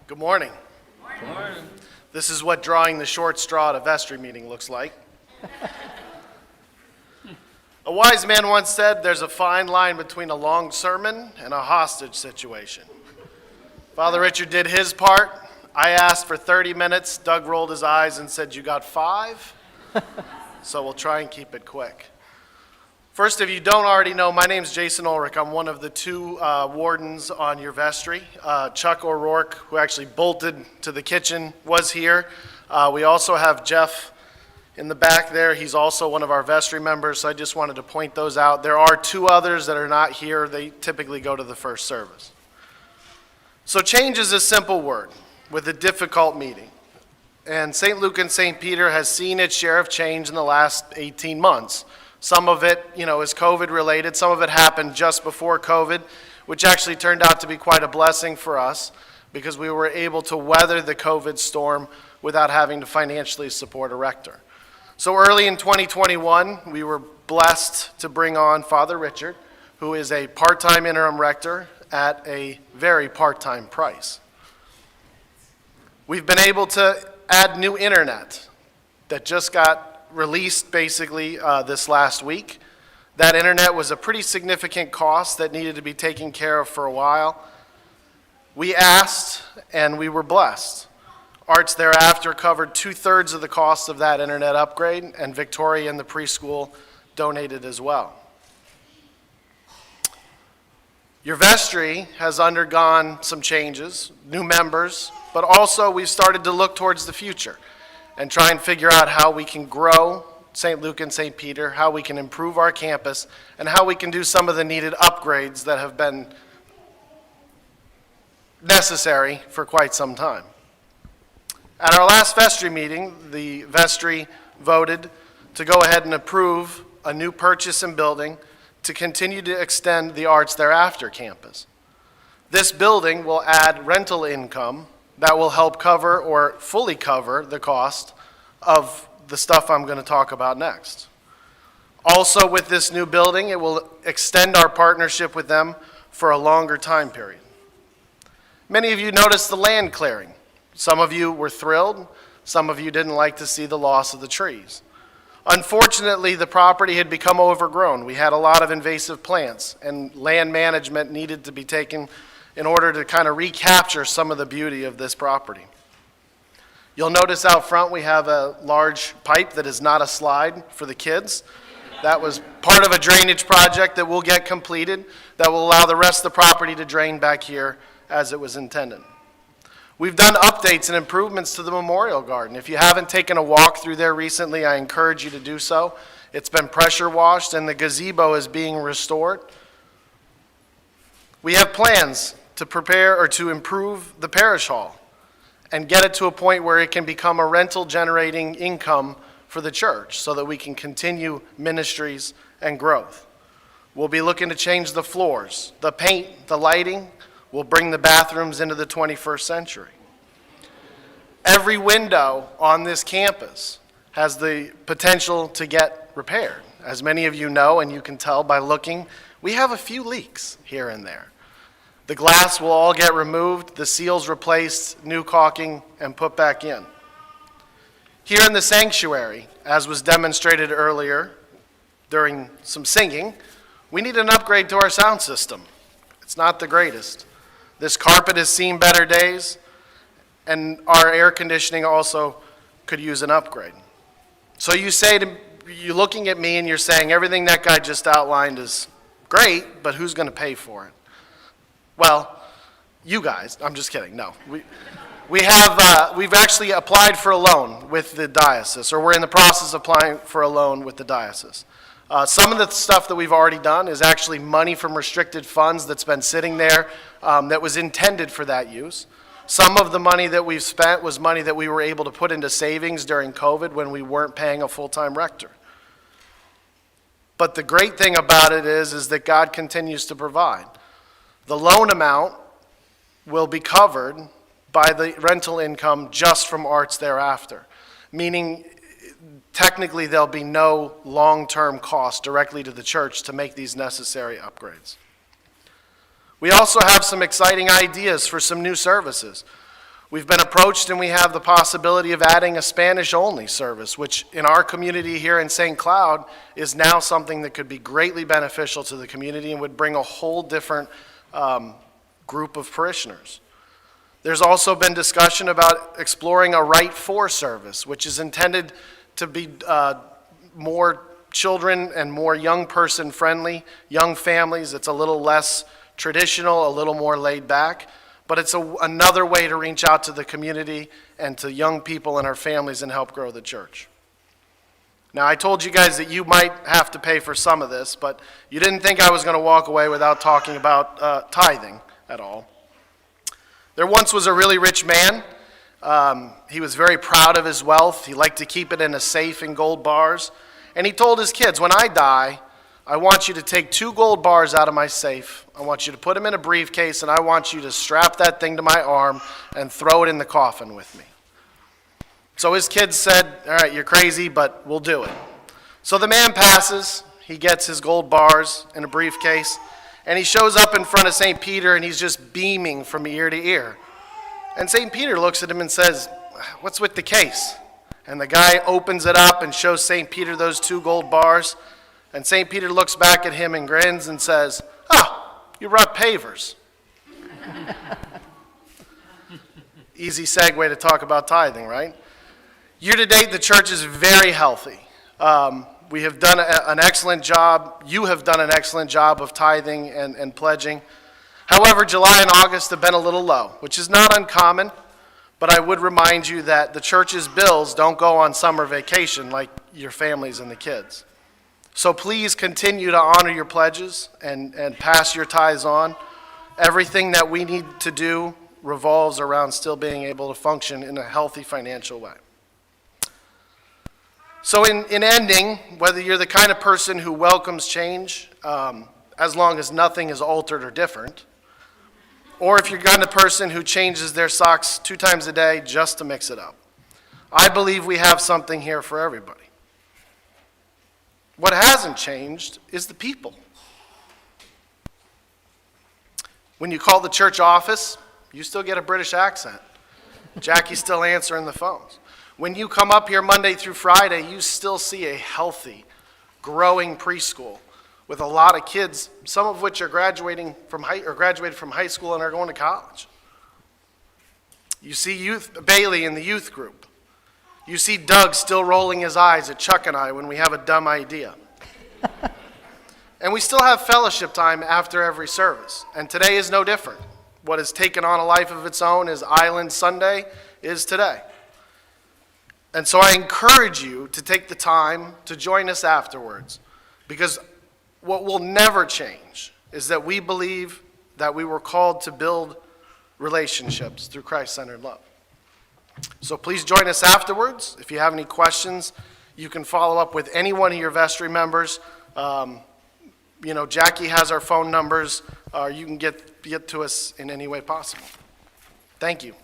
Good morning. Good morning. This is what drawing the short straw at a vestry meeting looks like. A wise man once said, there's a fine line between a long sermon and a hostage situation. Father Richard did his part. I asked for 30 minutes. Doug rolled his eyes and said, you got 5? So we'll try and keep it quick. First, if you don't already know, my name's Jason Ulrich. I'm one of the 2 wardens on your vestry. Chuck O'Rourke, who actually bolted to the kitchen, was here. We also have Jeff in the back there. He's also one of our vestry members, so I just wanted to point those out. There are 2 others that are not here. They typically go to the first service. So change is a simple word with a difficult meaning. And St. Luke and St. Peter has seen its share of change in the last 18 months. Some of it, is COVID related. Some of it happened just before COVID, which actually turned out to be quite a blessing for us because we were able to weather the COVID storm without having to financially support a rector. So early in 2021, we were blessed to bring on Father Richard, who is a part-time interim rector at a very part-time price. We've been able to add new internet that just got released basically this last week. That internet was a pretty significant cost that needed to be taken care of for a while. We asked and we were blessed. Arts Thereafter covered 2/3 of the cost of that internet upgrade, and Victoria and the preschool donated as well. Your vestry has undergone some changes, new members, but also we've started to look towards the future and try and figure out how we can grow St. Luke and St. Peter, how we can improve our campus, and how we can do some of the needed upgrades that have been necessary for quite some time. At our last vestry meeting, the vestry voted to go ahead and approve a new purchase and building to continue to extend the Arts Thereafter campus. This building will add rental income that will help cover or fully cover the cost of the stuff I'm going to talk about next. Also, with this new building, it will extend our partnership with them for a longer time period. Many of you noticed the land clearing. Some of you were thrilled. Some of you didn't like to see the loss of the trees. Unfortunately, the property had become overgrown. We had a lot of invasive plants, and land management needed to be taken in order to kind of recapture some of the beauty of this property. You'll notice out front we have a large pipe that is not a slide for the kids. That was part of a drainage project that will get completed that will allow the rest of the property to drain back here as it was intended. We've done updates and improvements to the Memorial Garden. If you haven't taken a walk through there recently, I encourage you to do so. It's been pressure washed and the gazebo is being restored. We have plans to prepare or to improve the parish hall and get it to a point where it can become a rental generating income for the church so that we can continue ministries and growth. We'll be looking to change the floors, the paint, the lighting. We'll bring the bathrooms into the 21st century. Every window on this campus has the potential to get repaired. As many of you know, and you can tell by looking, we have a few leaks here and there. The glass will all get removed, the seals replaced, new caulking, and put back in. Here in the sanctuary, as was demonstrated earlier during some singing, we need an upgrade to our sound system. It's not the greatest. This carpet has seen better days, and our air conditioning also could use an upgrade. So you're looking at me and you're saying everything that guy just outlined is great, but who's going to pay for it? Well, you guys. I'm just kidding. No, we've actually applied for a loan with the diocese, or we're in the process of applying for a loan with the diocese. Some of the stuff that we've already done is actually money from restricted funds that's been sitting there that was intended for that use. Some of the money that we've spent was money that we were able to put into savings during COVID when we weren't paying a full-time rector. But the great thing about it is that God continues to provide. The loan amount will be covered by the rental income just from Arts Thereafter, meaning technically there'll be no long-term cost directly to the church to make these necessary upgrades. We also have some exciting ideas for some new services. We've been approached and we have the possibility of adding a Spanish-only service, which in our community here in St. Cloud is now something that could be greatly beneficial to the community and would bring a whole different group of parishioners. There's also been discussion about exploring a Right For service, which is intended to be more children and more young person friendly, young families. It's a little less traditional, a little more laid back. But it's another way to reach out to the community and to young people and our families and help grow the church. Now, I told you guys that you might have to pay for some of this, but you didn't think I was going to walk away without talking about tithing at all. There once was a really rich man. He was very proud of his wealth. He liked to keep it in a safe in gold bars. And he told his kids, when I die, I want you to take 2 gold bars out of my safe. I want you to put them in a briefcase, and I want you to strap that thing to my arm and throw it in the coffin with me. So his kids said, all right, you're crazy, but we'll do it. So the man passes. He gets his gold bars in a briefcase, and he shows up in front of St. Peter, and he's just beaming from ear to ear. And St. Peter looks at him and says, what's with the case? And the guy opens it up and shows St. Peter those 2 gold bars. And St. Peter looks back at him and grins and says, you brought pavers. Easy segue to talk about tithing, right? Year to date, the church is very healthy. We have done an excellent job. You have done an excellent job of tithing and pledging. However, July and August have been a little low, which is not uncommon, but I would remind you that the church's bills don't go on summer vacation like your families and the kids. So please continue to honor your pledges and pass your tithes on. Everything that we need to do revolves around still being able to function in a healthy financial way. So in ending, whether you're the kind of person who welcomes change, as long as nothing is altered or different, or if you're the kind of person who changes their socks 2 times a day just to mix it up, I believe we have something here for everybody. What hasn't changed is the people. When you call the church office, you still get a British accent. Jackie's still answering the phones. When you come up here Monday through Friday, you still see a healthy, growing preschool with a lot of kids, some of which are graduated from high school and are going to college. You see Bailey in the youth group. You see Doug still rolling his eyes at Chuck and I when we have a dumb idea. And we still have fellowship time after every service. And today is no different. What has taken on a life of its own is Island Sunday is today. And so I encourage you to take the time to join us afterwards, because what will never change is that we believe that we were called to build relationships through Christ-centered love. So please join us afterwards. If you have any questions, you can follow up with any one of your vestry members. Jackie has our phone numbers. You can get to us in any way possible. Thank you.